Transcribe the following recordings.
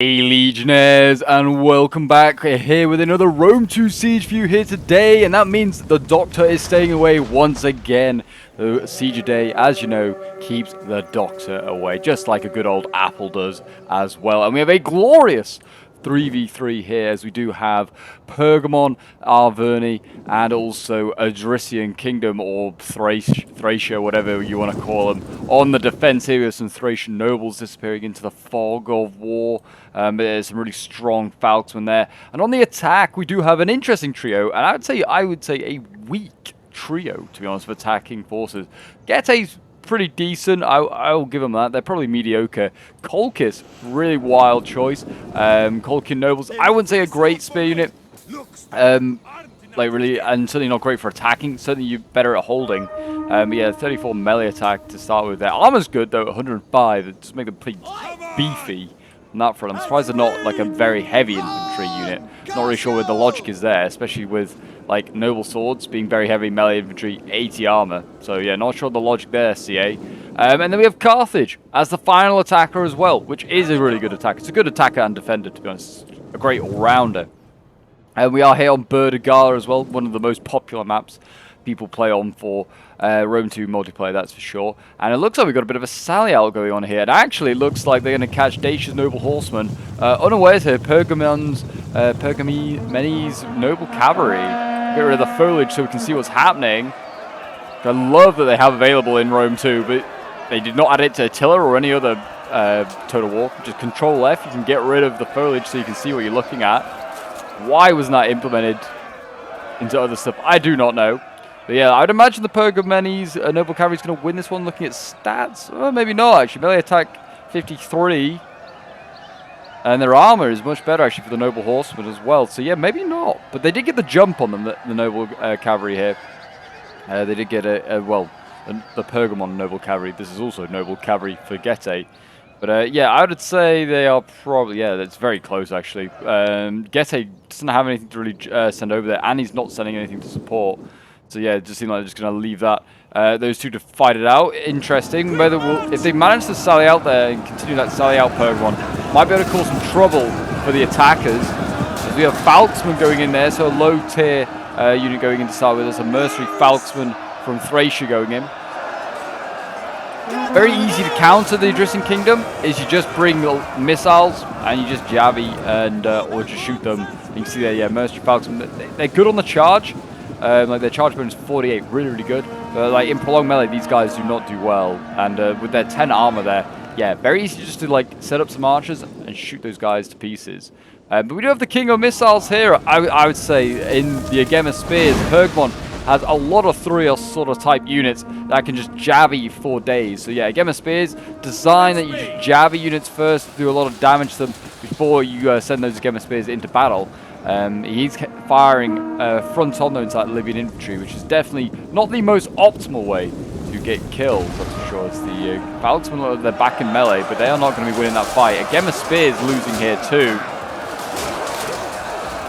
Hey Legionnaires, and welcome back here with another Rome 2 Siege for you here today, and that means the Doctor is staying away once again. The Siege Day, as you know, keeps the Doctor away, just like a good old Apple does as well. And we have a glorious 3v3 here, as we do have Pergamon, Arverni, and also Adrician Kingdom, or Thracia, whatever you want to call them, on the defense here with some Thracian nobles disappearing into the fog of war. There's some really strong Falconsmen there. And on the attack, we do have an interesting trio, and I would say a weak trio, to be honest, of attacking forces. Gete's pretty decent. I'll give them that. They're probably mediocre. Colchis, really wild choice. Colchian nobles, I wouldn't say a great spear unit. Like really, and certainly not great for attacking. Certainly you're better at holding. Yeah, 34 melee attack to start with. Their armor's good though, 105. It just make them pretty beefy on that front. I'm surprised they're not like a very heavy infantry unit. Not really sure where the logic is there, especially with like noble swords being very heavy melee infantry, 80 armor. So yeah, not sure the logic there, CA. And then we have Carthage as the final attacker as well, which is a really good attack. It's a good attacker and defender, to be honest. A great all-rounder. And we are here on Burdigala as well, one of the most popular maps people play on for Rome 2 multiplayer, that's for sure. And it looks like we've got a bit of a sally out going on here. It actually looks like they're going to catch Dacia's noble horsemen unawares here. Pergamen's noble cavalry. Get rid of the foliage so we can see what's happening. I love that they have available in Rome 2, but they did not add it to Attila or any other Total War. Just Control F, you can get rid of the foliage so you can see what you're looking at. Why wasn't that implemented into other stuff? I do not know. But yeah, I would imagine the Pergamen's noble cavalry is going to win this one looking at stats. Well, maybe not, actually. Melee attack 53. And their armor is much better, actually, for the noble horsemen as well. So yeah, maybe not. But they did get the jump on them, the noble cavalry here. They did get the Pergamon noble cavalry. This is also noble cavalry for Gete. But yeah, I would say they are probably, yeah, that's very close, actually. Gete doesn't have anything to really send over there, and he's not sending anything to support. So yeah, it just seemed like they're just going to leave that those two to fight it out. Interesting. Whether if they manage to sally out there and continue that sally out Pergamon, might be able to cause some trouble for the attackers. As we have Falconsmen going in there, so a low tier unit going in to start with. There's a mercenary Falconsman from Thracia going in. Very easy to counter the Adrician Kingdom is you just bring missiles and you just javi and or just shoot them. You can see there, yeah, mercenary Falconsmen. They're good on the charge. Like their charge bonus is 48, really good. But like in prolonged melee, these guys do not do well. And with their 10 armor there, yeah, very easy just to like set up some archers and shoot those guys to pieces. But we do have the King of Missiles here. I would say in the Agema Spears, Pergamon has a lot of 3 sort of type units that can just jabby for days. So yeah, Agema Spears, design that you just jabby units first, do a lot of damage to them before you send those Agema Spears into battle. He's firing front on though inside Libyan infantry, which is definitely not the most optimal way to get killed, that's for sure. It's the Falconsmen, they're back in melee, but they are not going to be winning that fight. Agema Spears losing here too.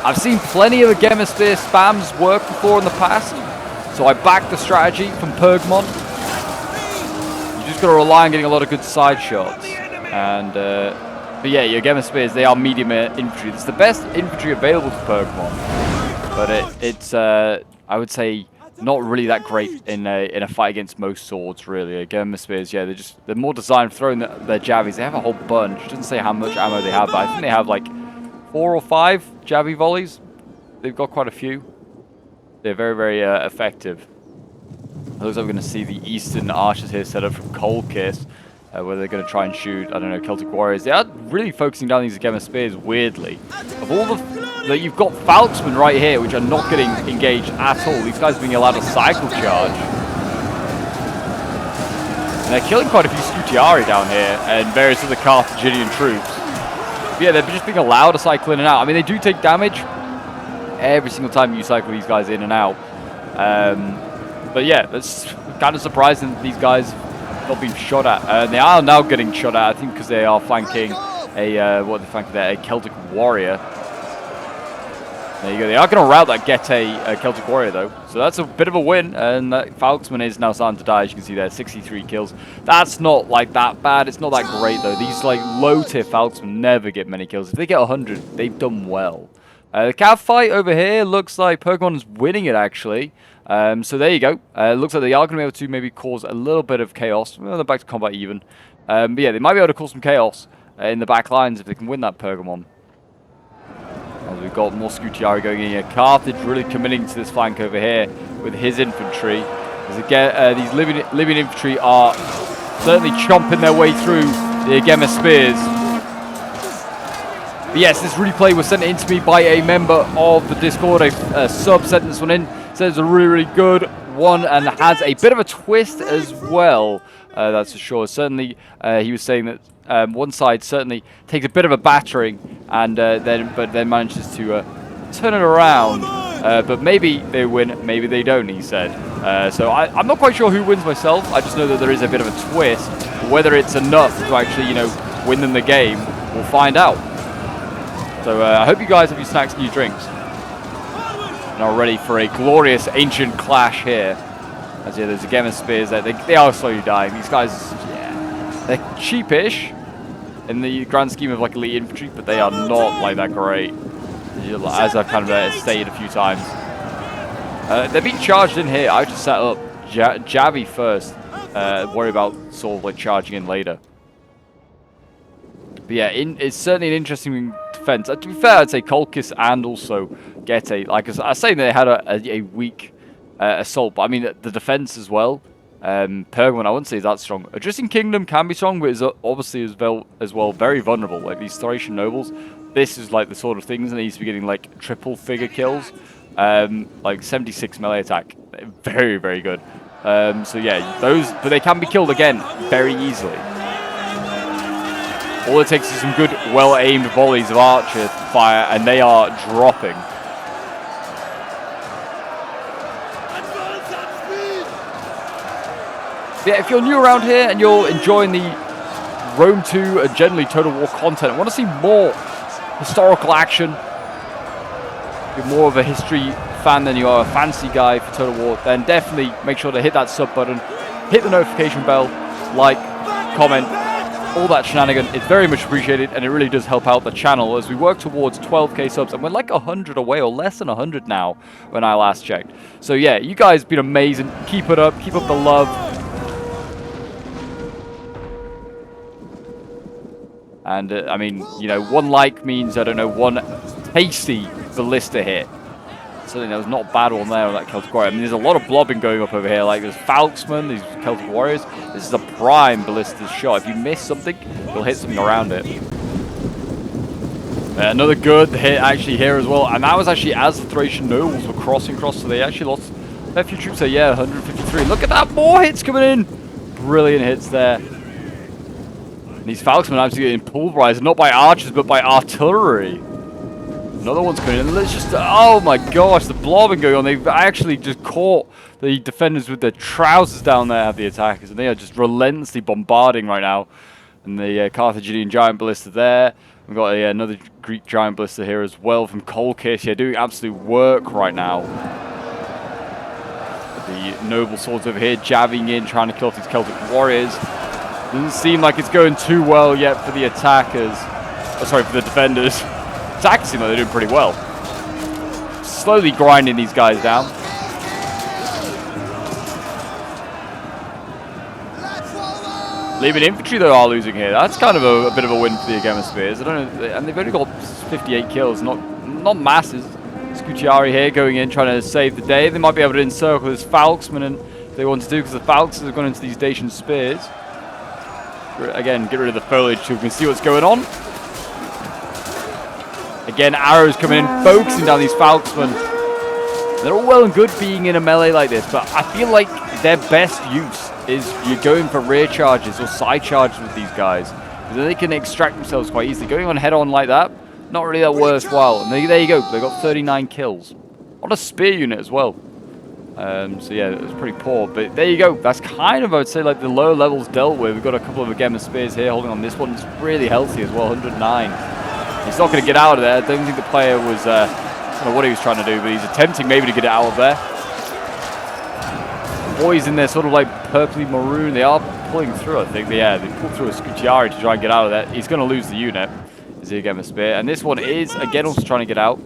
I've seen plenty of Agema Spear spams work before in the past, so I back the strategy from Pergamon. You just got to rely on getting a lot of good side shots. And but yeah, your Agema Spears, they are medium infantry. It's the best infantry available to Pergamon, but it's I would say not really that great in a fight against most swords, really. Agema Spears, yeah, they're more designed for throwing their javies. They have a whole bunch. It doesn't say how much ammo they have, but I think they have like 4 or 5 javi volleys. They've got quite a few. They're very effective. It looks like we're going to see the Eastern archers here set up from Colchis, where they're going to try and shoot, I don't know, Celtic warriors. They are really focusing down these Agema Spears, weirdly. Of all the you've got Falconsmen right here, which are not getting engaged at all. These guys are being allowed a cycle charge. And they're killing quite a few Scutiari down here, and various other Carthaginian troops. But yeah, they're just being allowed to cycle in and out. I mean, they do take damage every single time you cycle these guys in and out. But yeah, that's kind of surprising that these guys not being shot at. They are now getting shot at, I think, because they are flanking a what are they flanking there? A Celtic warrior. There you go. They are going to rout that Gete Celtic Warrior, though. So that's a bit of a win. And that Falksman is now starting to die, as you can see there. 63 kills. That's not, like, that bad. It's not that great, though. These, like, low-tier Falksmen never get many kills. If they get 100, they've done well. The Cav fight over here looks like Pokemon is winning it, actually. So there you go. Looks like they are going to be able to maybe cause a little bit of chaos. Well, they're back to combat even. But yeah, they might be able to cause some chaos in the back lines if they can win that Pokemon. We've got more Scutiari going in here. Carthage really committing to this flank over here with his infantry. As again, these living infantry are certainly chomping their way through the Agema Spears. But yes, this replay was sent in to me by a member of the Discord. A sub sent this one in. Says it's a really, really good one and has a bit of a twist as well. That's for sure. Certainly, he was saying that one side certainly takes a bit of a battering and then manages to turn it around. But maybe they win, maybe they don't, he said. So I'm not quite sure who wins myself. I just know that there is a bit of a twist. Whether it's enough to actually, you know, win them the game, we'll find out. So I hope you guys have your snacks and your drinks. And are ready for a glorious ancient clash here. As yeah, there's Agema Spears there. They are slowly dying. These guys, yeah, they're cheapish in the grand scheme of like elite infantry, but they are not like that great, as I've kind of stated a few times. They're being charged in here. I just set up Javi first, worry about sort of like charging in later. But yeah, it's certainly an interesting defense. To be fair, I'd say Kolkis and also Gete. Like I was saying, they had a weak assault, but I mean the defense as well. Pergamon, I wouldn't say is that strong. Adjusting Kingdom can be strong, but is obviously as well very vulnerable. Like these Thracian nobles, this is like the sort of things that needs to be getting like triple figure kills, like 76 melee attack, very, very good. So yeah, those, but they can be killed again very easily. All it takes is some good, well-aimed volleys of archer fire, and they are dropping. Yeah, if you're new around here and you're enjoying the Rome 2 and generally Total War content, and want to see more historical action, if you're more of a history fan than you are a fantasy guy for Total War, then definitely make sure to hit that sub button, hit the notification bell, like, comment, all that shenanigan. It's very much appreciated, and it really does help out the channel as we work towards 12k subs, and we're like 100 away, or less than 100 now when I last checked. So yeah, you guys have been amazing. Keep it up, keep up the love. And I mean, you know, one like means, I don't know, one tasty ballista hit. Certainly there was not a bad one there on that Celtic Warrior. I mean, there's a lot of blobbing going up over here. Like, there's Falksman, these Celtic Warriors. This is a prime ballista's shot. If you miss something, you'll hit something around it. Another good hit actually here as well. And that was actually as the Thracian nobles were crossing across, so they actually lost a few troops there. Yeah, 153. Look at that, more hits coming in. Brilliant hits there. And these Falksmen are actually getting pulverized, not by archers, but by artillery. Another one's coming in. Let's just, oh my gosh, the blobbing going on. They've actually just caught the defenders with their trousers down there at the attackers, and they are just relentlessly bombarding right now. And the Carthaginian giant ballista there. We've got another Greek giant ballista here as well from Kolkis. Yeah, doing absolute work right now. The noble swords over here jabbing in, trying to kill off these Celtic warriors. Doesn't seem like it's going too well yet for the attackers. Oh, sorry, for the defenders. Attackers seem like they're doing pretty well. Slowly grinding these guys down. Leaving infantry though are losing here. That's kind of a bit of a win for the Agema Spears. I don't know, and they've only got 58 kills, not masses. Scutiari here going in, trying to save the day. They might be able to encircle this Falksman, and they want to do, because the Falks have gone into these Dacian spears. Again, get rid of the foliage so we can see what's going on. Again, arrows coming in, focusing down these Falksmen. They're all well and good being in a melee like this, but I feel like their best use is you're going for rear charges or side charges with these guys. Because then they can extract themselves quite easily. Going on head-on like that, not really that worthwhile. And there you go, they got 39 kills. On a spear unit as well. So yeah, it was pretty poor, but there you go. That's kind of, I would say, like the lower levels dealt with. We've got a couple of Agema Spears here holding on. This one's really healthy as well, 109. He's not going to get out of there. I don't think the player was don't know what he was trying to do, but he's attempting maybe to get it out of there. The boys in there sort of like purpley maroon. They are pulling through, I think. Yeah, they pulled through a Scutiari to try and get out of there. He's going to lose the unit as he again a spear. And this one is, again, also trying to get out.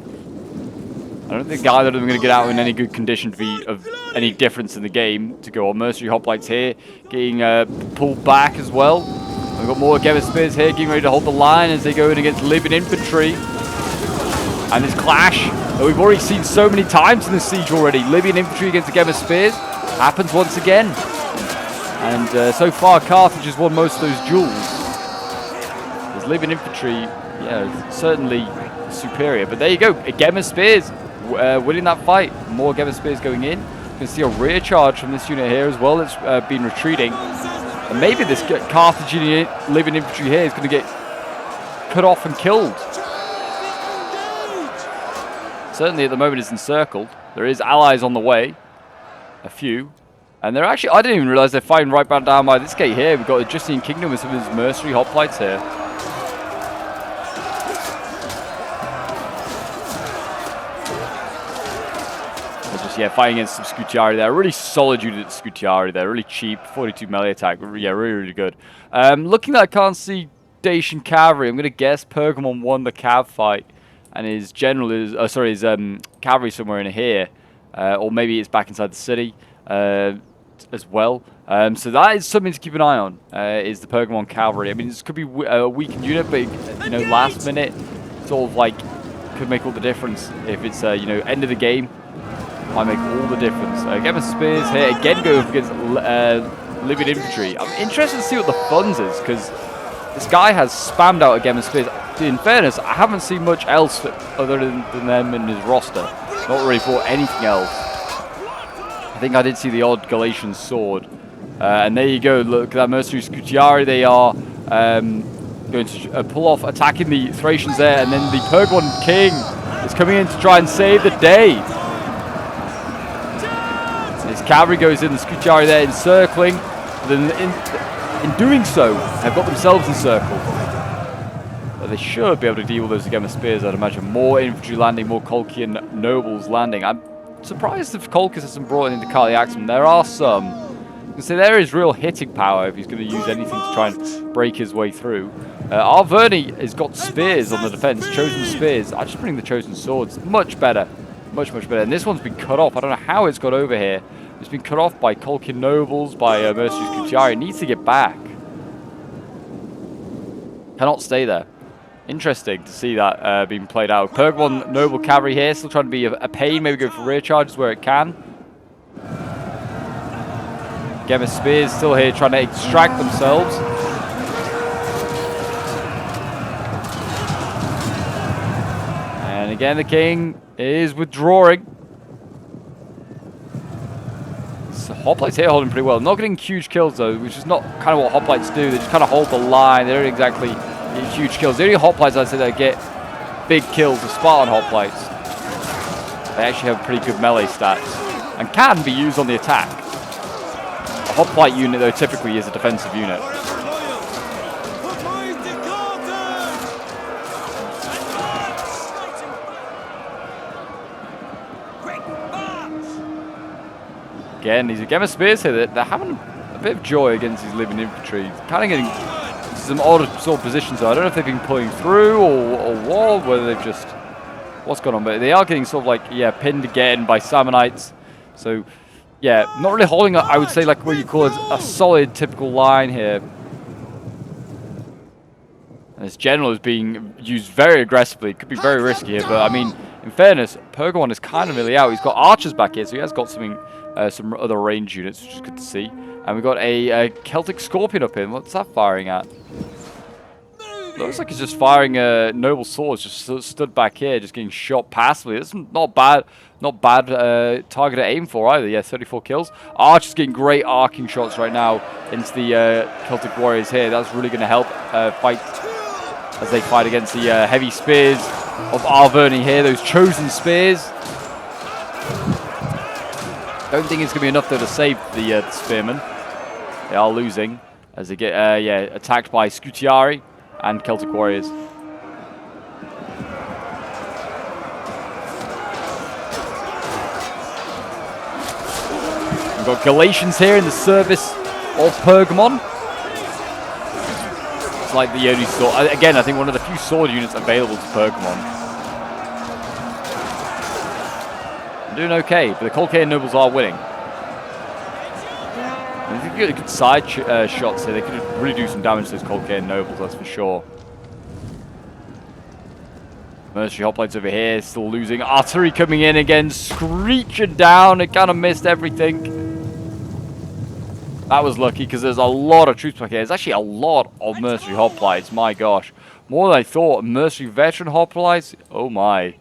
I don't think either of them are going to get out in any good condition to be of any difference in the game to go on. Mercenary hoplites here getting pulled back as well. We've got more Gemma Spears here getting ready to hold the line as they go in against living infantry. And this clash that we've already seen so many times in this siege already. Libyan infantry against the Gemma Spears happens once again. And so far Carthage has won most of those duels. There's Libyan infantry, yeah, certainly superior. But there you go, Gemma Spears winning that fight. More Gemma Spears going in. You can see a rear charge from this unit here as well. It's been retreating. And maybe this Carthaginian living infantry here is going to get cut off and killed. Certainly at the moment it's encircled. There is allies on the way. A few. And they're actually, I didn't even realize they're fighting right back down by this gate here. We've got the Justinian Kingdom with some of his mercenary hoplites here. Yeah, fighting against some Scutiari there. Really solid unit Scutiari there. Really cheap. 42 melee attack. Yeah, really, really good. Looking like I can't see Dacian cavalry. I'm going to guess Pergamon won the cav fight. And his general is... his cavalry somewhere in here. Or maybe it's back inside the city as well. So that is something to keep an eye on. Is the Pergamon cavalry. I mean, this could be a weakened unit. But, you know, last minute sort of like could make all the difference. If it's, you know, end of the game. Might make all the difference. Gemma Spears here again go up against living infantry. I'm interested to see what the funds is because this guy has spammed out a Gemma Spears. In fairness, I haven't seen much else other than them in his roster. Not really brought anything else. I think I did see the odd Galatian sword. And there you go. Look at that mercenary Scutiari. They are going to pull off attacking the Thracians there, and then the Pergamon king is coming in to try and save the day. His cavalry goes in, the Scutiari there encircling. Then in doing so, have got themselves encircled. But they should be able to deal with those Gemma Spears, I'd imagine. More infantry landing, more Colchian nobles landing. I'm surprised if Colchis hasn't brought into Kaliaxum. There are some. You can say there is real hitting power if he's going to use anything to try and break his way through. Arverni has got spears on the defense, chosen spears. I just bring the chosen swords. Much better. Much, much better. And this one's been cut off. I don't know how it's got over here. It's been cut off by Colchian nobles, by mercenaries Scutiari. It needs to get back. Cannot stay there. Interesting to see that being played out. Pergamon noble cavalry here, still trying to be a pain. Maybe go for rear charges where it can. Gemma Spears still here trying to extract themselves. And again, the king is withdrawing. So hoplites here holding pretty well. Not getting huge kills though, which is not kind of what hoplites do. They just kind of hold the line. They don't exactly get huge kills. The only hoplites I'd say that get big kills are Spartan hoplites. They actually have pretty good melee stats and can be used on the attack. A hoplite unit though typically is a defensive unit. Again, these are Gemma Spears here. They're having a bit of joy against these living infantry. Kind of getting some odd sort of positions. So I don't know if they've been pulling through or what, whether they've just... What's going on? But they are getting sort of like, yeah, pinned again by Sammonites. So, yeah, not really holding, I would say, like what you call a solid typical line here. And this general is being used very aggressively. It could be very risky here, but I mean, in fairness, Pergamon is kind of really out. He's got archers back here, so he has got something... some other range units, which is good to see. And we've got a Celtic Scorpion up here. What's that firing at? Looks like he's just firing noble swords, just stood back here, just getting shot passively. That's not bad target to aim for either. Yeah, 34 kills. Archer's getting great arcing shots right now into the Celtic warriors here. That's really going to help fight as they fight against the heavy spears of Arverni here. Those chosen spears. Don't think it's going to be enough though to save the spearmen. They are losing as they get attacked by Scutiari and Celtic warriors. We've got Galatians here in the service of Pergamon. It's like the only sword. Again, I think one of the few sword units available to Pergamon. I'm doing okay, but the Colcairn Nobles are winning. And if you get good side shots here, they could really do some damage to those Colcairn Nobles, that's for sure. Mercenary hoplites over here, still losing. Artillery coming in again, screeching down. It kind of missed everything. That was lucky because there's a lot of troops back here. There's actually a lot of mercenary hoplites. My gosh, more than I thought. Mercenary veteran hoplites. Oh my!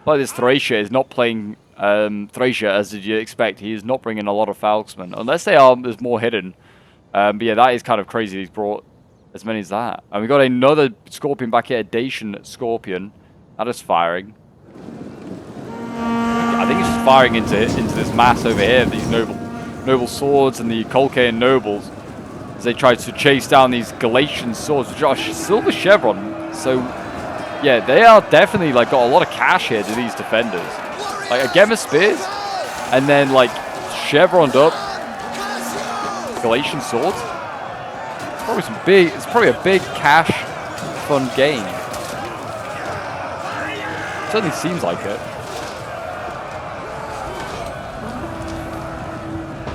Like this Thracia is not playing Thracia as did you expect. He is not bringing a lot of Falksmen unless they are. There's more hidden. But yeah, that is kind of crazy. He's brought as many as that. And we got another Scorpion back here, a Dacian Scorpion. That is firing. I think he's just firing into this mass over here. These noble swords and the Colcairn nobles as they try to chase down these Galatian swords, which are silver chevron. So yeah, they are definitely like got a lot of cash here to these defenders. Like a Gemma spears and then like chevroned up Galatian swords. It's probably a big cash fund gain. Certainly seems like it.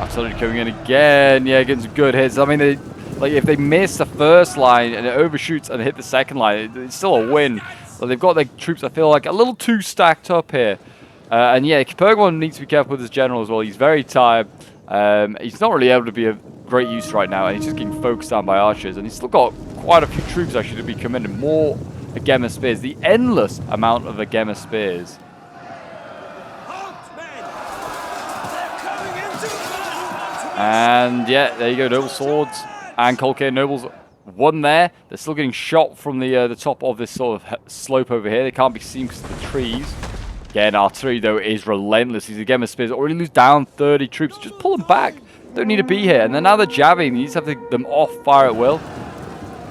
Artillery coming in again. Yeah, getting some good hits. I mean, if they miss the first line and it overshoots and hit the second line, it's still a win. But they've got their troops, I feel like, a little too stacked up here. And yeah, Pergamon needs to be careful with his general as well. He's very tired. He's not really able to be of great use right now, and he's just getting focused on by archers. And he's still got quite a few troops actually to be committed. More Gemma spears. The endless amount of Gemma spears. And yeah, there you go. Noble swords and Colcairn nobles won there. They're still getting shot from the top of this sort of slope over here. They can't be seen because of the trees. Again, artillery though is relentless. These Gemma spears already lose down 30 troops. Just pull them back. Don't need to be here. And then now they're jabbing. You just have to get them off fire at will.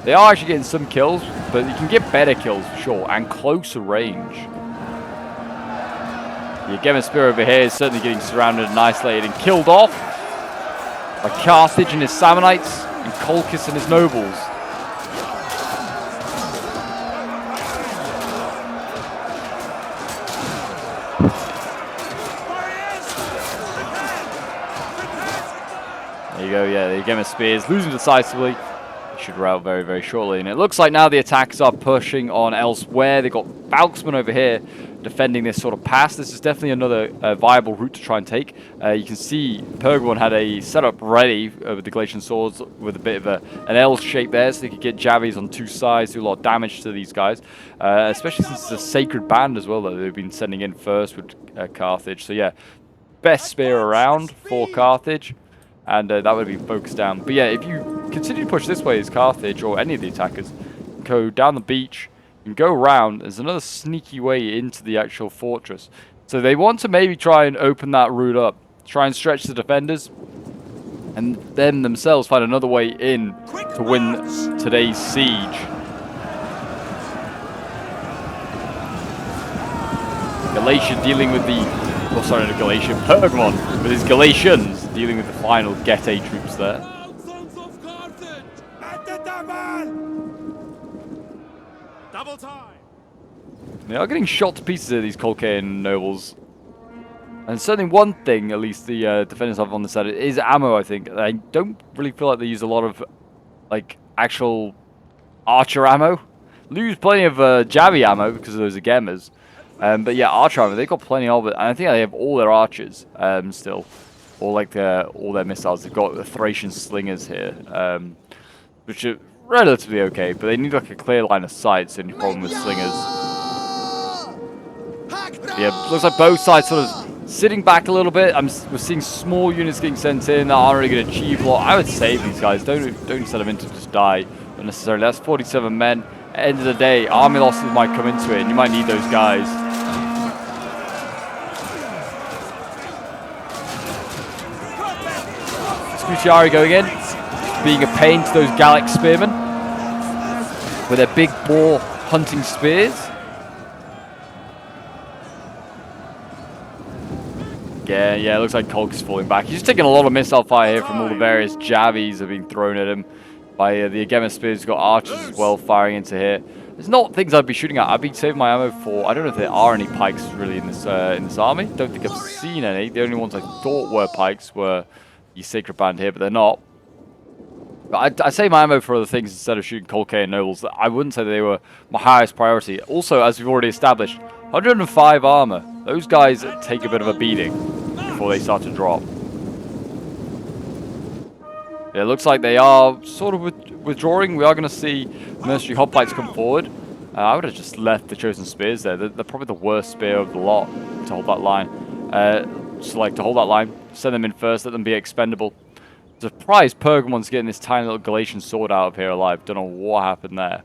They are actually getting some kills, but you can get better kills for sure and closer range. The Gemma spear over here is certainly getting surrounded and isolated and killed off by Carthage and his Samnites and Colchis and his nobles. There you go, yeah, the Gemma spears losing decisively. Should rout very, very shortly. And it looks like now the attacks are pushing on elsewhere. They've got Falksmen over here defending this sort of pass. This is definitely another viable route to try and take. You can see Pergamon had a setup ready with the Galatian swords with a bit of an L shape there, so they could get Javies on two sides, do a lot of damage to these guys. Especially since it's a sacred band as well that they've been sending in first with Carthage. So yeah, best spear around for Carthage. And that would be focused down. But yeah, if you continue to push this way as Carthage or any of the attackers, go down the beach and go around. There's another sneaky way into the actual fortress. So they want to maybe try and open that route up. Try and stretch the defenders. And then themselves find another way in to win today's siege. Galatia dealing with the... Oh, sorry, not Galatian. Pergamon with his Galatians dealing with the final Getae troops there. Double time. They are getting shot to pieces of these Colcairn nobles. And certainly one thing, at least the defenders have on the side, is ammo, I think. I don't really feel like they use a lot of, like, actual archer ammo. Lose plenty of Javi ammo because of those Gemmas. But yeah, archer armor, they've got plenty of it. And I think they have all their archers still. Or like all their missiles. They've got the Thracian slingers here. Which are relatively okay. But they need like a clear line of sight. So any problem with slingers. Yeah, looks like both sides sort of sitting back a little bit. We're seeing small units getting sent in that aren't really going to achieve a lot. I would save these guys. Don't send them in to just die unnecessarily. That's 47 men. At the end of the day, army losses might come into it. And you might need those guys. Scutiari going in, being a pain to those Gallic spearmen with their big boar hunting spears. Again, yeah, it looks like Kolk is falling back. He's just taking a lot of missile fire here from all the various Javies that have been thrown at him by the Agema Spears. He's got archers as well firing into here. There's not things I'd be shooting at. I'd be saving my ammo for... I don't know if there are any pikes really in this army. Don't think I've seen any. The only ones I thought were pikes were the Sacred Band here, but they're not. But I save my ammo for other things instead of shooting Kolk and Nobles. I wouldn't say they were my highest priority. Also, as we've already established, 105 armor. Those guys take a bit of a beating before they start to drop. Yeah, it looks like they are sort of withdrawing. We are going to see Mercenary Hoplites come forward. I would have just left the Chosen Spears there. They're probably the worst spear of the lot to hold that line. So like to hold that line, send them in first, let them be expendable. Surprised Pergamon's getting this tiny little Galatian sword out of here alive. Don't know what happened there.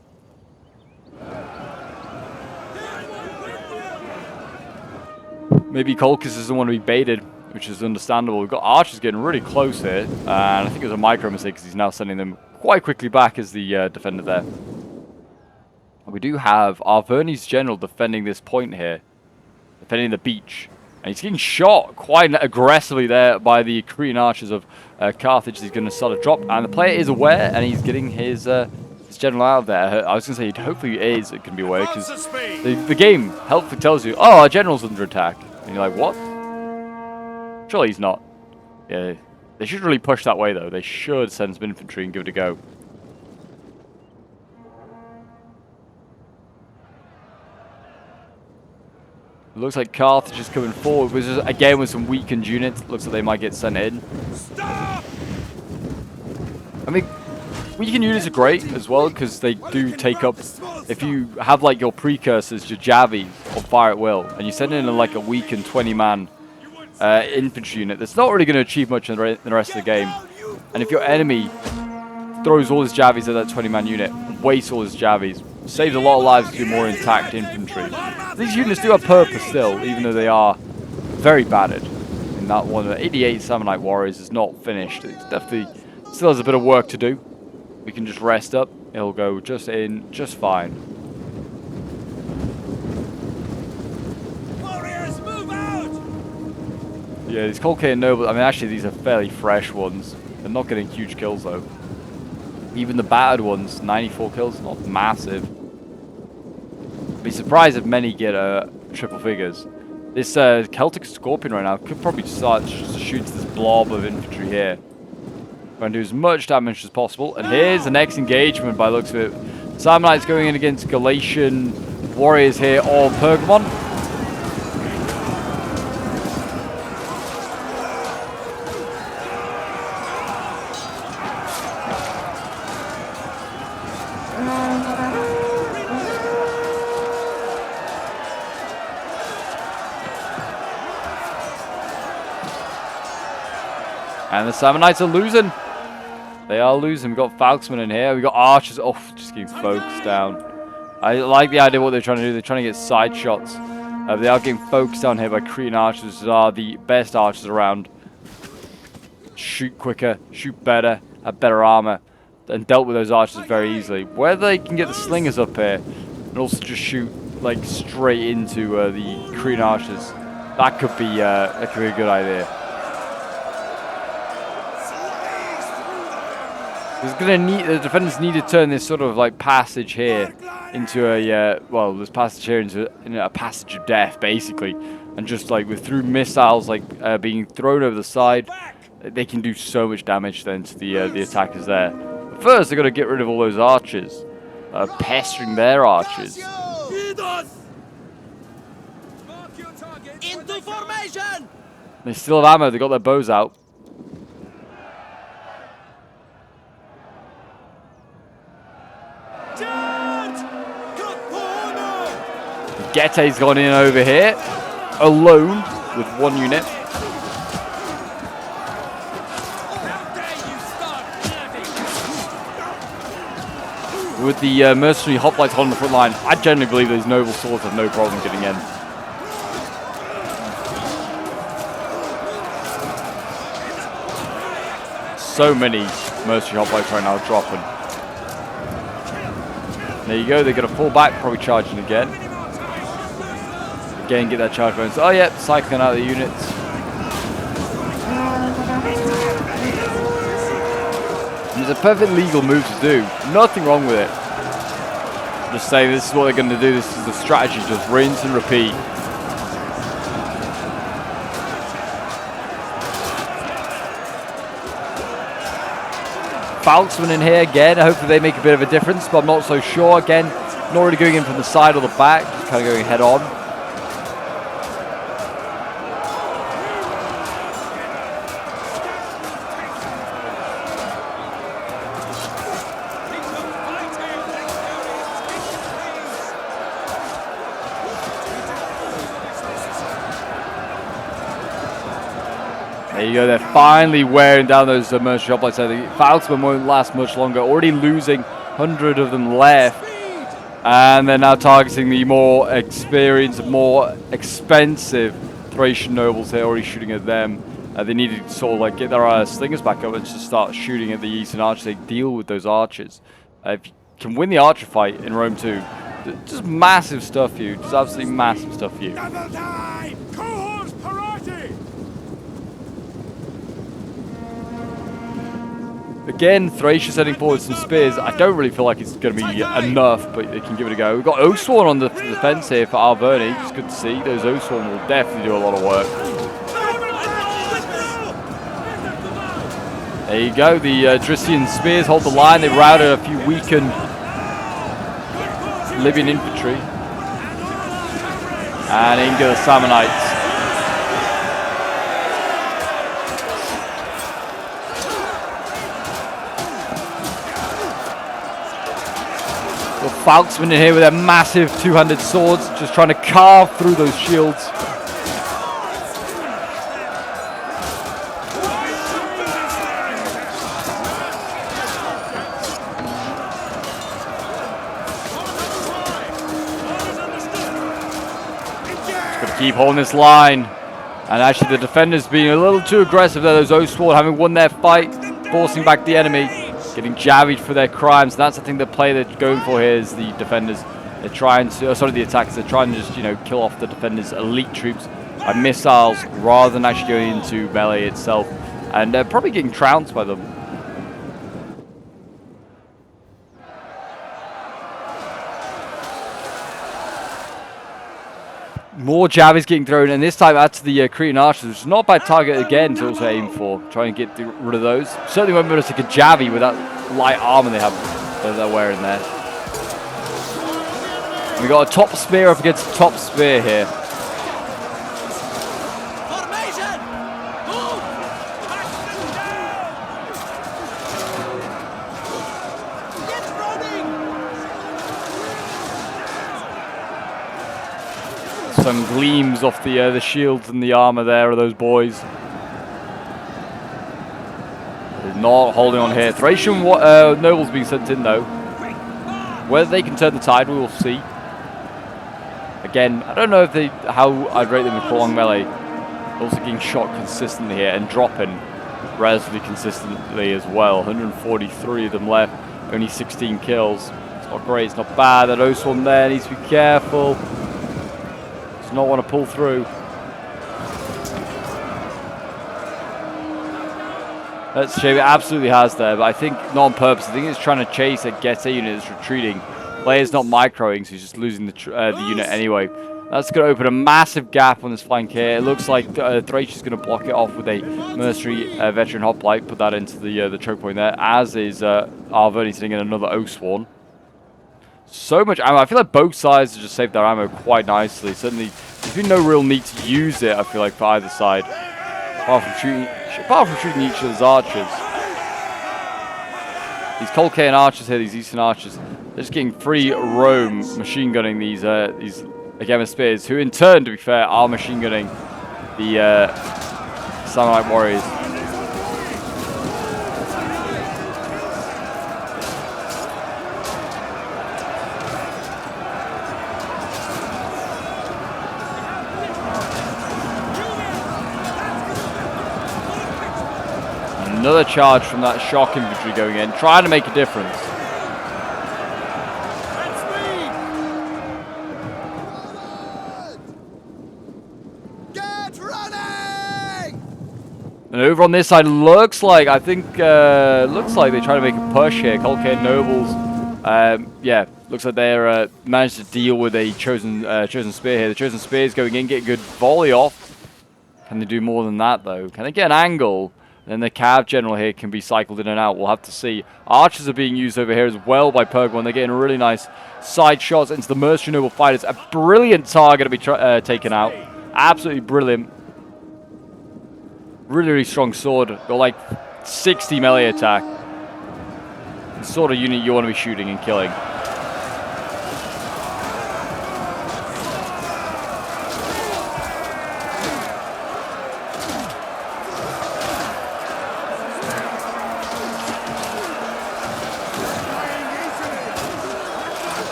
Maybe Kolkis doesn't want to be baited, which is understandable. We've got archers getting really close here, and I think it was a micro mistake because he's now sending them quite quickly back as the defender there. And we do have our Verney's general defending this point here, defending the beach. And he's getting shot quite aggressively there by the Cretan archers of Carthage. He's going to start a drop, and the player is aware, and he's getting his general out of there. I was going to say, hopefully he is going to be aware, because the game helpfully tells you, oh, our general's under attack. And you're like, what? Surely he's not. Yeah, they should really push that way, though. They should send some infantry and give it a go. It looks like Carthage is coming forward, which is, again, with some weakened units. Looks like they might get sent in. Stop! I mean, weakened units are great as well, because they do take up... If you have, like, your precursors, your Javi, on fire at will, and you send in, like, a weakened 20-man infantry unit, that's not really going to achieve much in the rest of the game. And if your enemy throws all his Javis at that 20-man unit, wastes all his Javis, saves a lot of lives to more intact infantry. These units do have purpose still, even though they are very battered. In that one, 88 Sammonite Warriors is not finished. It's definitely still has a bit of work to do. We can just rest up. It'll go just fine. Warriors, move out! Yeah, these Colcate Nobles, I mean, actually, these are fairly fresh ones. They're not getting huge kills, though. Even the battered ones, 94 kills, not massive. Be surprised if many get triple figures. This Celtic Scorpion right now could probably start to shoot this blob of infantry here. Trying to do as much damage as possible. And here's the next engagement by the looks of it. Samnites going in against Galatian warriors here of Pergamon. And the Sammonites are losing. They are losing. We've got Falksmen in here. We've got archers. Oh, just getting focused down. I like the idea of what they're trying to do. They're trying to get side shots. They are getting focused down here by Cretan archers, who are the best archers around. Shoot quicker, shoot better, have better armor, and dealt with those archers very easily. Whether they can get the slingers up here and also just shoot like straight into the Cretan archers, that could be a good idea. The defenders need to turn this sort of like passage here into a this passage here into a passage of death, basically, and just like through missiles like being thrown over the side, they can do so much damage then to the attackers there. But first, they've got to get rid of all those archers, pestering their archers. Into formation! They still have ammo. They got their bows out. Gette's gone in over here, alone with one unit. With the mercenary hoplites on the front line, I generally believe these noble swords have no problem getting in. So many mercenary hoplites right now dropping. There you go, they're going to fall back, probably charging again. Again, get that charge bonus. Oh yeah, cycling out the units. it's a perfect legal move to do. Nothing wrong with it. Just saying this is what they're going to do. This is the strategy. Just rinse and repeat. Falksman in here again. Hopefully they make a bit of a difference, but I'm not so sure. Again, not really going in from the side or the back. Just kind of going head on. There you go, they're finally wearing down those mercenary hoplites. So the Falksman won't last much longer. Already losing 100 of them left. And they're now targeting the more experienced, more expensive Thracian nobles. They're already shooting at them. They need to sort of like get their slingers back up and just start shooting at the Eastern archers. They deal with those archers. If you can win the archer fight in Rome 2, just massive stuff for you. Just absolutely massive stuff for you. Again, Thracia setting forward some spears. I don't really feel like it's going to be enough, but they can give it a go. We've got Oathsworn on the defense here for Arverni. It's good to see. Those Oathsworn will definitely do a lot of work. There you go. The Dristian spears hold the line. They've routed a few weakened Libyan infantry. And in go the Sammonites. Falksman in here with their massive two-handed swords, just trying to carve through those shields. Just got to keep holding this line. And actually the defenders being a little too aggressive there, those Oathsworn having won their fight, forcing back the enemy. Getting javied for their crimes. And that's the thing the play they're going for here is the defenders. They're trying to, the attackers. They're trying to just, kill off the defenders' elite troops by missiles rather than actually going into melee itself. And they're probably getting trounced by them. More javies getting thrown, and this time out to the Cretan archers, which is not a bad target again to also aim for. Try and get rid of those. Certainly won't be able to take a javi with that light armor they have that they're wearing there. We got a top spear up against a top spear here. Some gleams off the shields and the armor there of those boys. They're not holding on here. Thracian nobles being sent in though. Whether they can turn the tide, we will see. Again, I don't know if how I'd rate them in prolonged melee. Also getting shot consistently here and dropping relatively consistently as well. 143 of them left, only 16 kills. It's not great, it's not bad. That Oathsworn there needs to be careful. Not want to pull through. That's a shame. It absolutely has there, but I think not on purpose. I think it's trying to chase a Geta unit that's retreating. Player's not microing, so he's just losing the unit anyway. That's going to open a massive gap on this flank here. It looks like Thracia's going to block it off with a mercenary veteran hoplite. Put that into the choke point there, as is Arverni sitting in another Oathsworn. So much ammo. I feel like both sides have just saved their ammo quite nicely. Certainly, there's been no real need to use it, I feel like, for either side. Apart from shooting each other's archers. These Colcairn archers here, these Eastern archers, they're just getting free roam machine gunning these Agema spears, who in turn, to be fair, are machine gunning the Samnite warriors. Another charge from that shock infantry going in, trying to make a difference. Get running! And over on this side, looks like, I think, looks like they try to make a push here. Colcare Nobles, yeah, looks like they're managed to deal with a chosen spear here. The chosen spear is going in, get a good volley off. Can they do more than that, though? Can they get an angle? And then the Cav General here can be cycled in and out. We'll have to see. Archers are being used over here as well by Pergamon. They're getting really nice side shots into the Mercenary Noble Fighters. A brilliant target to be taken out. Absolutely brilliant. Really, really strong sword. Got like 60 melee attack. The sort of unit you want to be shooting and killing.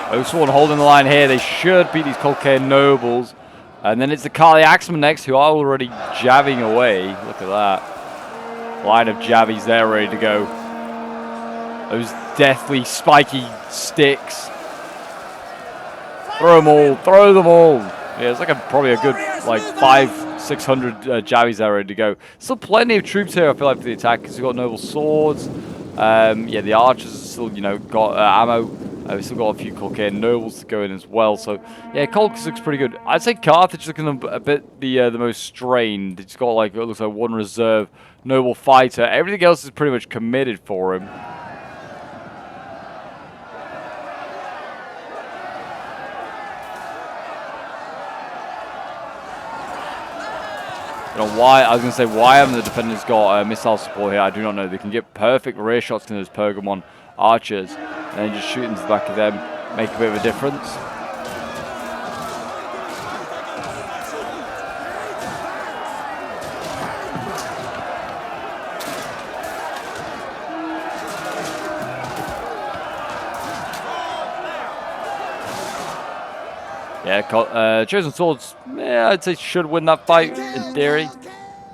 Oathsworn holding the line here. They should beat these Colcare Nobles. And then it's the Kali Axemen next, who are already jabbing away. Look at that. Line of jabbies there ready to go. Those deathly spiky sticks. Throw them all. Throw them all. Yeah, it's like probably a good like 500-600 jabbies there ready to go. Still plenty of troops here, I feel like, for the attack, because we've got noble swords. Yeah, the archers are still, you know, got ammo. We've still got a few Colcare Nobles to go in as well. So, yeah, Colchis looks pretty good. I'd say Carthage looking a bit the most strained. It's got, like, it looks like one reserve Noble Fighter. Everything else is pretty much committed for him. I don't know why, I was going to say, why haven't the defenders got missile support here? I do not know. They can get perfect rear shots to those Pergamon archers. And then just shoot into the back of them, make a bit of a difference. Yeah, Chosen Swords, yeah, I'd say should win that fight, in theory.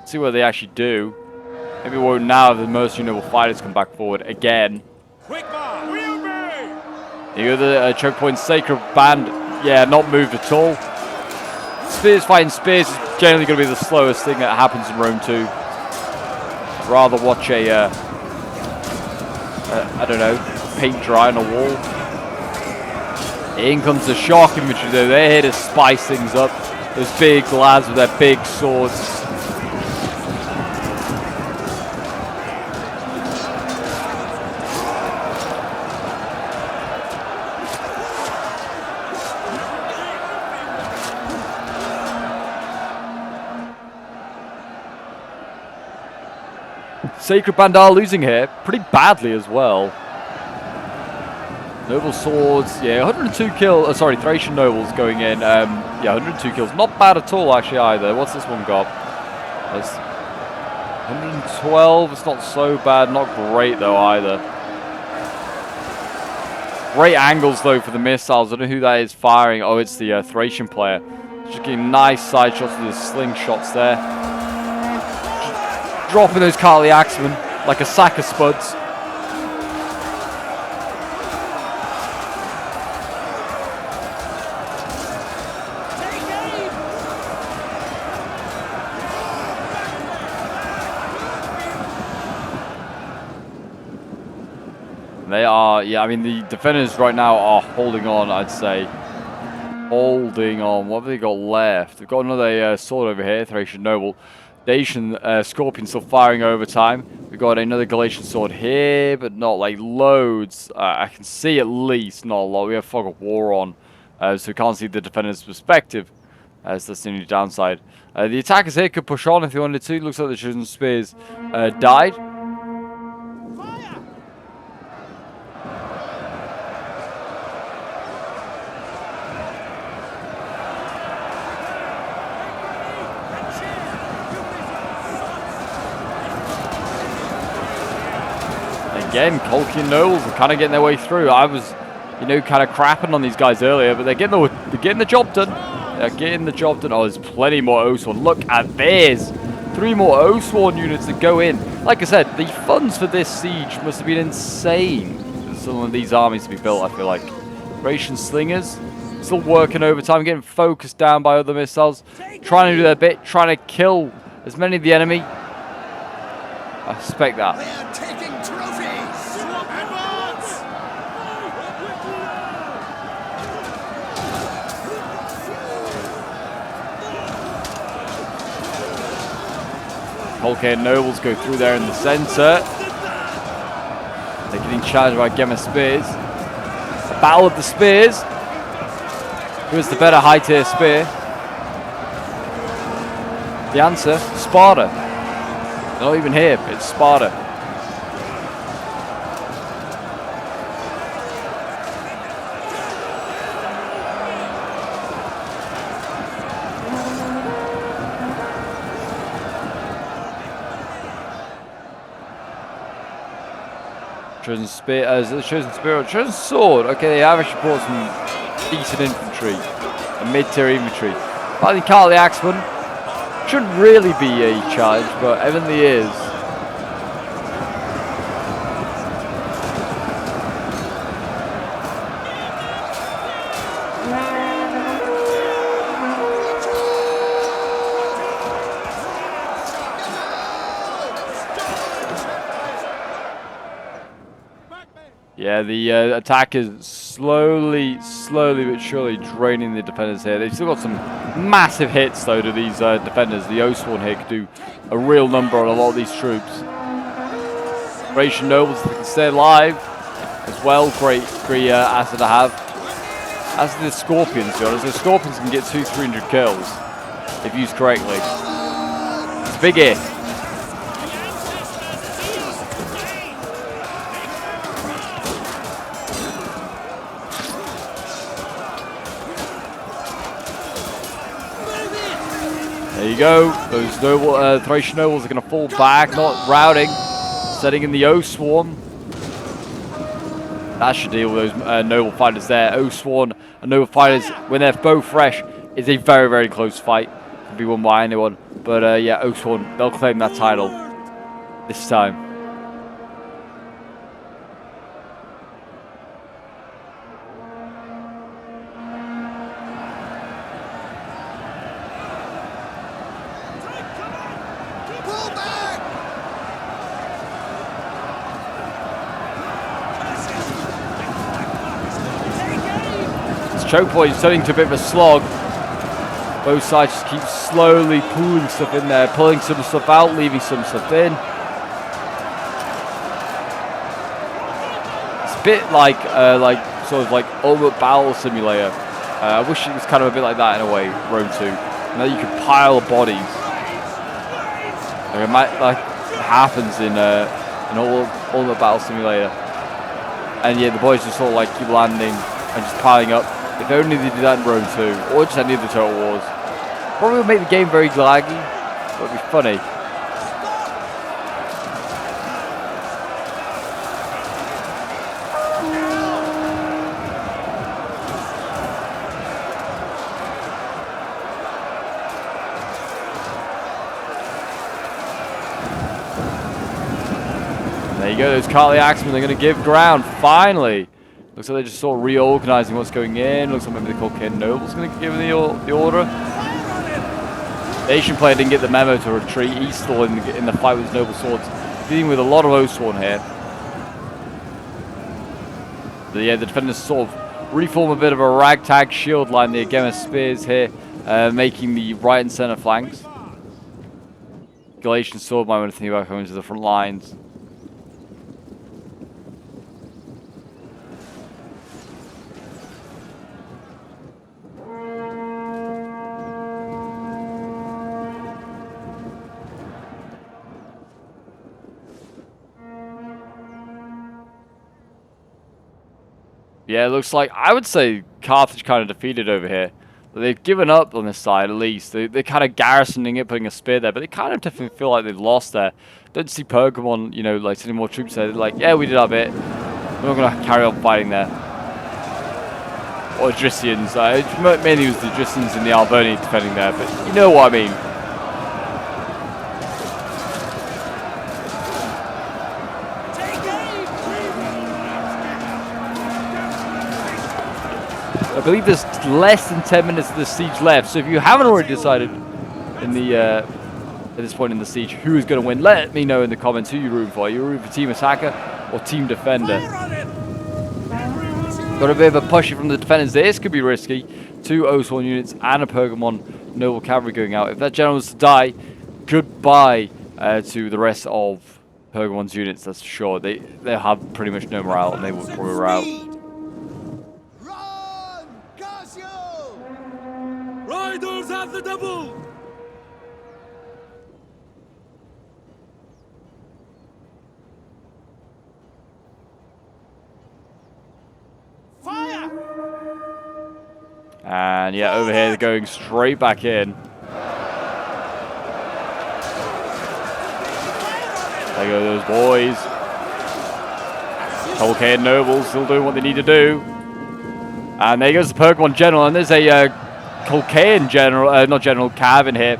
See what they actually do. Maybe it won't now if the Mercenary Noble Fighters come back forward again. The other choke point, Sacred Band, yeah, not moved at all. Spears fighting spears is generally going to be the slowest thing that happens in Rome 2. Rather watch a, I don't know, paint dry on a wall. In comes the shock infantry though, they're here to spice things up. Those big lads with their big swords. Sacred Band are losing here, pretty badly as well. Noble Swords, yeah, 102 kills, sorry, Thracian Nobles going in, yeah, 102 kills, not bad at all actually either. What's this one got? That's 112, it's not so bad, not great though either. Great angles though for the missiles, I don't know who that is firing, oh it's the Thracian player. Just getting nice side shots with his slingshots there. Dropping those Kali Axemen like a sack of spuds. They are, yeah, I mean, the defenders right now are holding on, I'd say. Holding on. What have they got left? They've got another sword over here, Thracian Noble. Dacian Scorpion still firing overtime. We've got another Galatian sword here, but not like loads. I can see at least not a lot. We have Fog of War on, so we can't see the defender's perspective. So that's the only downside. The attackers here could push on if they wanted to. Looks like the Chosen Spears died. Again, Colcare Nobles are kind of getting their way through. I was, you know, kind of crapping on these guys earlier, but they're getting the job done. They're getting the job done. Oh, there's plenty more Oathsworn. Look at this. 3 more Oathsworn units to go in. Like I said, the funds for this siege must have been insane for some of these armies to be built, I feel like. Thracian Slingers. still working overtime, getting focused down by other missiles, trying to do their bit, trying to kill as many of the enemy. I suspect that. They're taking trophies! Advance! Colcare Nobles go through there in the center. They're getting charged by Gemma Spears. A battle of the spears. Who is the better high tier spear? The answer, Sparta. They're not even here, it's Sparta. Chosen spear, chosen sword. Okay, they have actually brought some decent infantry, a mid-tier infantry. I think Carl the Axeman shouldn't really be a charge, but evidently is. Yeah, the attack is slowly but surely draining the defenders here. They've still got some massive hits, though, to these defenders. The Oathsworn here could do a real number on a lot of these troops. Thracian Nobles, if they can stay alive as well, great asset to have. As the Scorpions, to be honest. The Scorpions can get 200-300 kills if used correctly. It's a big hit. There you go. Those Thracian Nobles are going to fall back, not routing, setting in the Oathsworn. That should deal with those Noble Fighters there. Oathsworn and Noble Fighters, when they're both fresh, is a very, very close fight. Can be won by anyone. But yeah, Oathsworn, they'll claim that title this time. Choke point is turning to a bit of a slog. Both sides just keep slowly pulling stuff in there, pulling some stuff out, leaving some stuff in. It's a bit like sort of like Ultimate Battle Simulator. I wish it was kind of a bit like that in a way, Rome 2. Now you can pile bodies. Like it might happens in Ultimate Battle Simulator. And yeah, the boys just sort of like keep landing and just piling up. If only they did that in Rome 2, or just any of the Total Wars. Probably would make the game very laggy, but it'd be funny. There you go, those Carly Axemen, they're going to give ground, finally. Looks like they're just sort of reorganizing what's going in. Looks like maybe the Colcare Noble's going to give the order. The Asian player didn't get the memo to retreat. He's still in the fight with his Noble Swords, dealing with a lot of Oathsworn here. But yeah, the defenders sort of reform a bit of a ragtag shield line. The Gemma Spears here, making the right and center flanks. Galatian Sword might want to think about coming to the front lines. Yeah, it looks like, I would say Carthage kind of defeated over here. They've given up on this side, at least. They're kind of garrisoning it, putting a spear there, but they kind of definitely feel like they've lost there. Don't see Pergamon, you know, like sending more troops there. They're like, yeah, we did our bit. We're not going to carry on fighting there. Or Adricians. Mainly it was the Adricians and the Alboni defending there, but you know what I mean. I believe there's less than 10 minutes of the siege left. So if you haven't already decided in the at this point in the siege who is going to win, let me know in the comments who you're rooting for. Are you rooting for Team Attacker or Team Defender? Got a bit of a push from the defenders. This could be risky. 2 O-Sworn units and a Pergamon Noble Cavalry going out. If that general was to die, goodbye to the rest of Pergamon's units, that's for sure. They'll have pretty much no morale and they will probably rout. Run, Casio! Riders at the double! Fire! And yeah, over here they're going straight back in. There go those boys. Colcairn Nobles still doing what they need to do. And there goes the Pergamon General, and there's a Colcairn General, not General, Cav in here.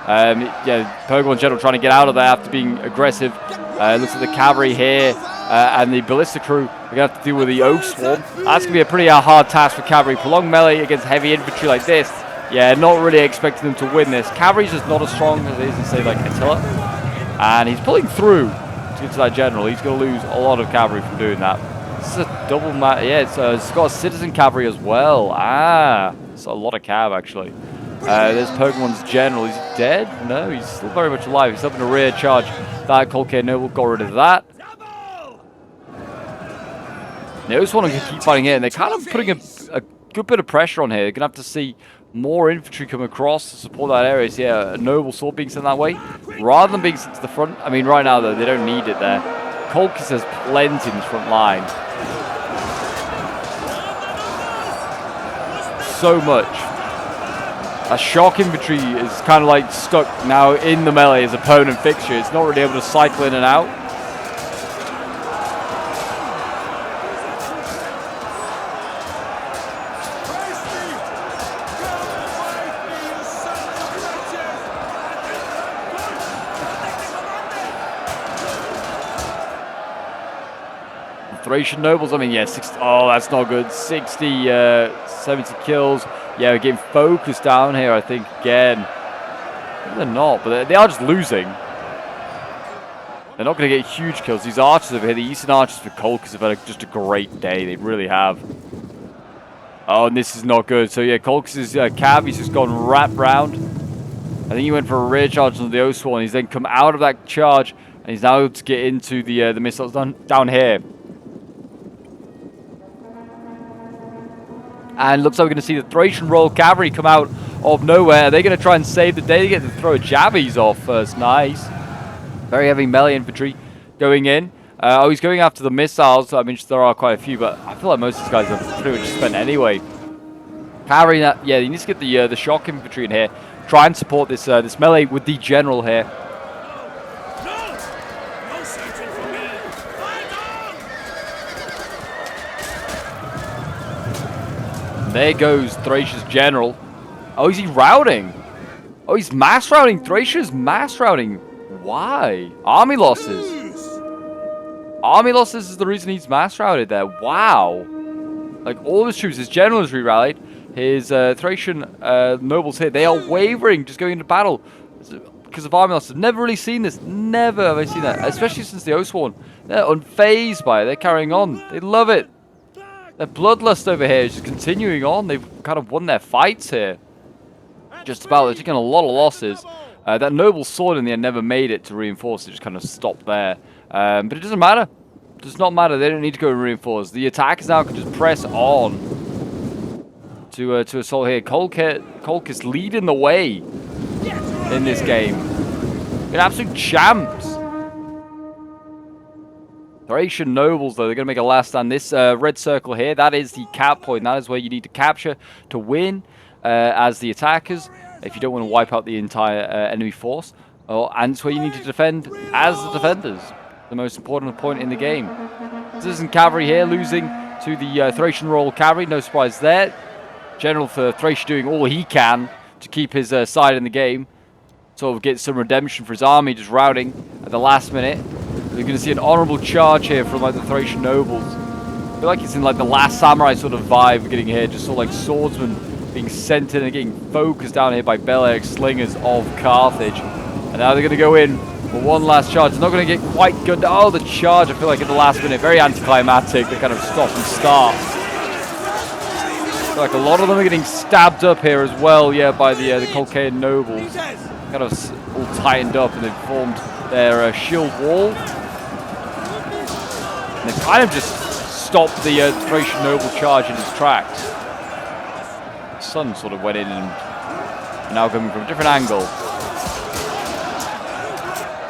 Yeah, Pergamon General trying to get out of there after being aggressive. Looks at the cavalry here, and the ballista crew are going to have to deal with the Oak Swarm. That's going to be a pretty hard task for cavalry. Prolonged melee against heavy infantry like this. Yeah, not really expecting them to win this. Cavalry's just not as strong as it is in, say, like Attila. And he's pulling through to get to that general. He's going to lose a lot of cavalry from doing that. This is a double match. Yeah, it's got a citizen cavalry as well. Ah, it's a lot of cav actually. There's Pergamon's general. Is he dead? No, he's still very much alive. He's up in a rear charge. That Colcairn Noble got rid of that. They just want to keep fighting here, and they're kind of putting a good bit of pressure on here. They're going to have to see more infantry come across to support that area. So yeah, a noble sword being sent that way, rather than being sent to the front. I mean, right now, though, they don't need it there. Colchis has plenty in his front line. So much. That shock infantry is kind of like stuck now in the melee as opponent fixture. It's not really able to cycle in and out. Thracian Nobles, I mean, yeah, 60, oh, that's not good. 60, 70 kills. Yeah, we're getting focused down here, I think, again. They're not, but they are just losing. They're not going to get huge kills. These archers over here, the Eastern Archers for Colchis have had just a great day. They really have. Oh, and this is not good. So, yeah, Colchis' cav, he's just gone wrapped round. I think he went for a rear charge on the O-Sworn. He's then come out of that charge, and he's now able to get into the missiles down here. And looks like we're going to see the Thracian Royal Cavalry come out of nowhere. Are they going to try and save the day? They get to throw javies off first. Nice. Very heavy melee infantry going in. Oh, he's going after the missiles. I mean, there are quite a few, but I feel like most of these guys are pretty much spent anyway. Cavalry, yeah, you need to get the shock infantry in here. Try and support this this melee with the general here. There goes Thracia's general. Oh, is he routing? Oh, he's mass routing. Thracia's mass routing. Why? Army losses. Army losses is the reason he's mass routed there. Wow. Like, all his troops, his general has re-rallied. His Thracian nobles here, they are wavering, just going into battle because of army losses. Never really seen this. Never have I seen that. Especially since the Oathsworn. They're unfazed by it. They're carrying on. They love it. Their bloodlust over here is just continuing on. They've kind of won their fights here. Just about. They're taking a lot of losses. That noble sword in the end never made it to reinforce. It just kind of stopped there. But it doesn't matter. It does not matter. They don't need to go and reinforce. The attackers now can just press on to assault here. Colchis leading the way in this game. An absolute champs. Thracian nobles, though, they're going to make a last stand. This red circle here, that is the cap point. That is where you need to capture to win as the attackers, if you don't want to wipe out the entire enemy force. And it's where you need to defend as the defenders. The most important point in the game. Citizen cavalry here losing to the Thracian Royal Cavalry. No surprise there. General for Thracia doing all he can to keep his side in the game. Sort of get some redemption for his army, just routing at the last minute. We're going to see an honourable charge here from like the Thracian nobles. I feel like it's in like the Last Samurai sort of vibe we're getting here, just sort of like swordsmen being sent in and getting focused down here by Belair slingers of Carthage. And now they're going to go in for one last charge. It's not going to get quite good. Oh, the charge, I feel like at the last minute, very anticlimactic, the kind of stop and start. I feel like a lot of them are getting stabbed up here as well, yeah, by the Colcaean nobles. Kind of all tightened up and they've formed their shield wall. And they've kind of just stopped the Thracian noble charge in its tracks. The sun sort of went in and now coming from a different angle.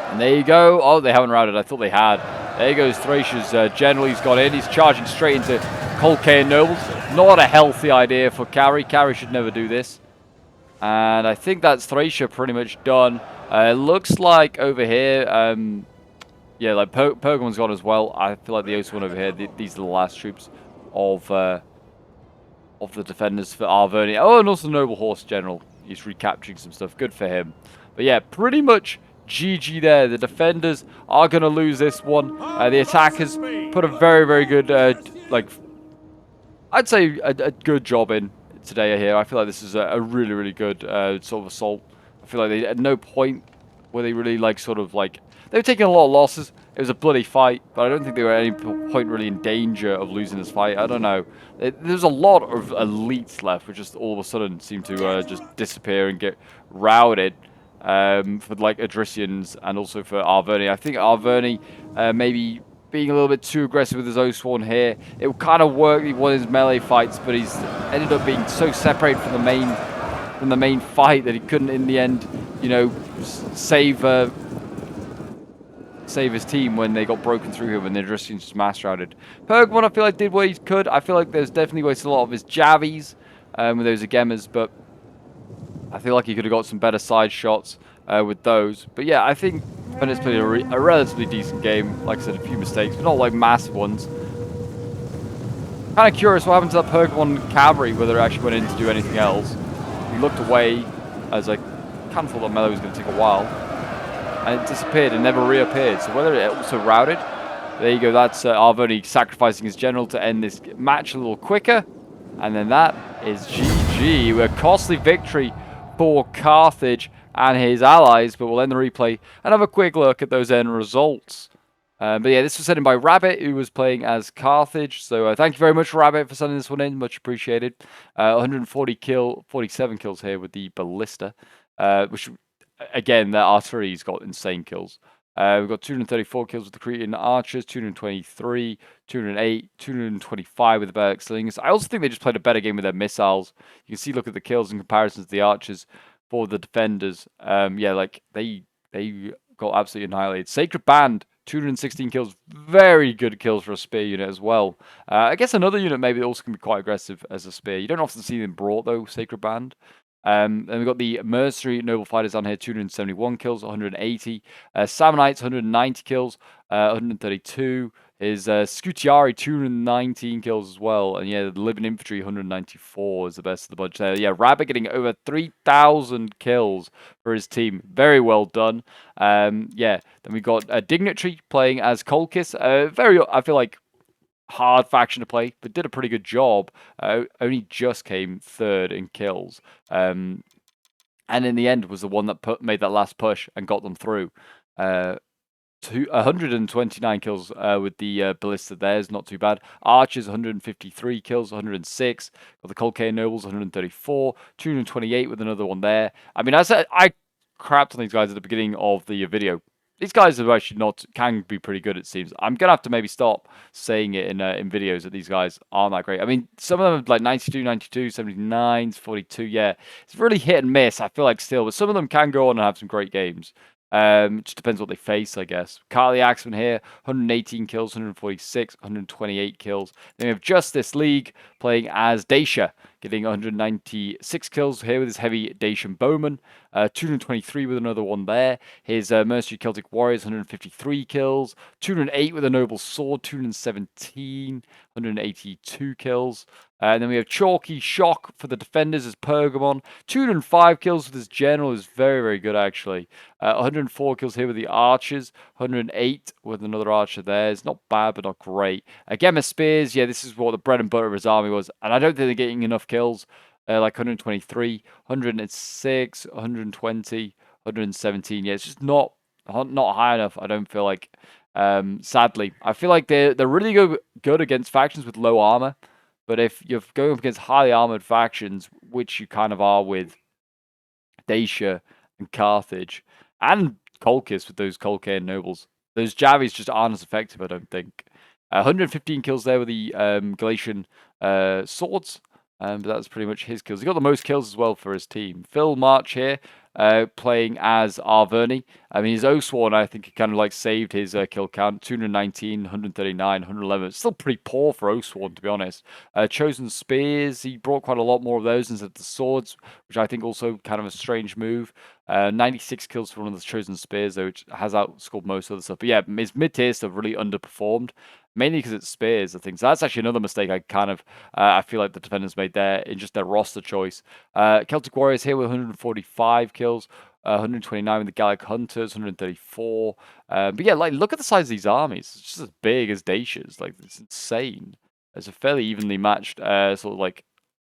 And there you go. Oh, they haven't routed. I thought they had. There goes Thracia's general. He's gone in. He's charging straight into Colcaean nobles. Not a healthy idea for Carry. Carry should never do this. And I think that's Thracia pretty much done. It looks like over here, yeah, like Pergamon's gone as well. I feel like the Oath one over here. These are the last troops of the defenders for Arverni. Oh, and also Noble Horse General. He's recapturing some stuff. Good for him. But yeah, pretty much GG there. The defenders are going to lose this one. The attackers put a very, very good, like, I'd say a good job in today here. I feel like this is a really, really good sort of assault. I feel like they, at no point were they really, like, sort of, like, they were taking a lot of losses. It was a bloody fight, but I don't think they were at any point really in danger of losing this fight. I don't know. There's a lot of elites left, which just all of a sudden seem to just disappear and get routed. For like Adricians and also for Arverni. I think Arverni maybe being a little bit too aggressive with his Oathsworn here. It would kind of work. He won his melee fights, but he's ended up being so separated from the main fight that he couldn't, in the end, you know, save his team when they got broken through here when the Adricians just mass routed. Pergamon, I feel like, did what he could. I feel like there's definitely wasted a lot of his Javies with those Agemas, but I feel like he could have got some better side shots with those. But yeah, I think Venice played a relatively decent game. Like I said, a few mistakes, but not like massive ones. Kind of curious what happened to that Pergamon cavalry, whether it actually went in to do anything else. He looked away as I kind of thought that melee was going to take a while. And it disappeared and never reappeared. So whether it also routed, there you go. That's Arverni sacrificing his general to end this match a little quicker. And then that is GG. A costly victory for Carthage and his allies, but we'll end the replay and have a quick look at those end results. But yeah, this was sent in by Rabbit, who was playing as Carthage. So thank you very much, Rabbit, for sending this one in. Much appreciated. 47 kills here with the Ballista, which, again, the artillery's got insane kills. We've got 234 kills with the Cretan archers, 223, 208, 225 with the Berserk slings. I also think they just played a better game with their missiles. You can see, look at the kills in comparison to the archers for the defenders. Yeah, like they got absolutely annihilated. Sacred Band, 216 kills, very good kills for a spear unit as well. I guess another unit maybe that also can be quite aggressive as a spear. You don't often see them brought though, Sacred Band. Then we've got the Mercenary Noble Fighters on here, 271 kills, 180. Sammonites, 190 kills, 132. His Scutiari, 219 kills as well. And yeah, the Living Infantry, 194 is the best of the bunch there. Yeah, Rabbit getting over 3,000 kills for his team. Very well done. Yeah, then we got a Dignitary playing as Colchis. Very, I feel like, hard faction to play, but did a pretty good job. Only just came third in kills. And in the end was the one that made that last push and got them through. 129 kills with the Ballista there is not too bad. Archers, 153 kills, 106. Got the Colcaean Nobles, 134. 228 with another one there. I mean, I crapped on these guys at the beginning of the video. These guys are actually can be pretty good, it seems. I'm going to have to maybe stop saying it in videos that these guys aren't that great. I mean, some of them are like 92, 92, 79, 42, yeah. It's really hit and miss, I feel like, still. But some of them can go on and have some great games. It just depends what they face, I guess. Carly Axeman here, 118 kills, 146, 128 kills. Then we have Justice League playing as Dacia, getting 196 kills here with his heavy Dacian bowman, 223 with another one there. His mercenary Celtic warriors, 153 kills, 208 with a noble sword, 217, 182 kills. And then we have Chalky Shock for the defenders as Pergamon. 205 kills with his general is very, very good actually. 104 kills here with the archers. 108 with another archer there. It's not bad, but not great. Again, with spears, yeah, this is what the bread and butter of his army was. And I don't think they're getting enough kills. Like 123, 106, 120, 117. Yeah, it's just not high enough, I don't feel like. Sadly, I feel like they're really good against factions with low armor. But if you're going up against highly armored factions, which you kind of are with Dacia and Carthage, and Colchis with those Colchian nobles, those Javis just aren't as effective, I don't think. 115 kills there with the Galatian swords. But that's pretty much his kills. He got the most kills as well for his team. Phil March here, playing as Arverni. I mean, his Oathsworn, I think he kind of like saved his kill count. 219, 139, 111. It's still pretty poor for Oathsworn, to be honest. Chosen Spears, he brought quite a lot more of those instead of the swords, which I think also kind of a strange move. 96 kills for one of the Chosen Spears, though, which has outscored most other stuff. But yeah, his mid-tier stuff really underperformed. Mainly because it's spears, I think. So that's actually another mistake I feel like the defenders made there in just their roster choice. Celtic Warriors here with 145 kills, 129 with the Gallic Hunters, 134. But yeah, like look at the size of these armies. It's just as big as Dacia's. Like it's insane. It's a fairly evenly matched sort of like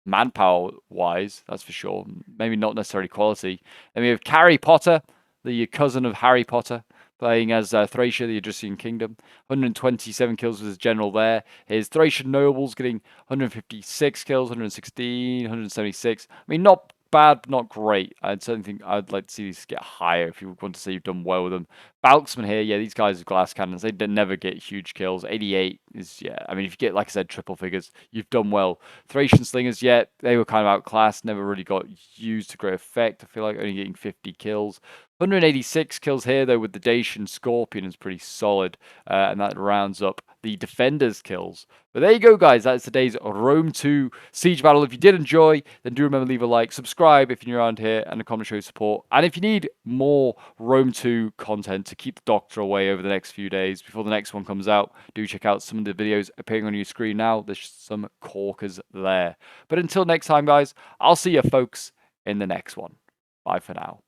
manpower wise, that's for sure. Maybe not necessarily quality. And we have Carrie Potter, the cousin of Harry Potter, playing as Thracia, the Odrysian Kingdom. 127 kills with his general there. His Thracian nobles getting 156 kills, 116, 176. I mean, not bad, but not great. I'd certainly think I'd like to see these get higher if you want to say you've done well with them. Balksman here, yeah, these guys are glass cannons. They never get huge kills. 88 is, yeah, I mean, if you get, like I said, triple figures, you've done well. Thracian Slingers, yeah, they were kind of outclassed, never really got used to great effect. I feel like only getting 50 kills. 186 kills here, though, with the Dacian Scorpion is pretty solid, and that rounds up the defenders' kills. But there you go, guys. That's today's Rome 2 Siege Battle. If you did enjoy, then do remember to leave a like, subscribe if you're new around here, and a comment show support. And if you need more Rome 2 content to keep the Doctor away over the next few days before the next one comes out, do check out some of the videos appearing on your screen now. There's some corkers there. But until next time, guys, I'll see you folks in the next one. Bye for now.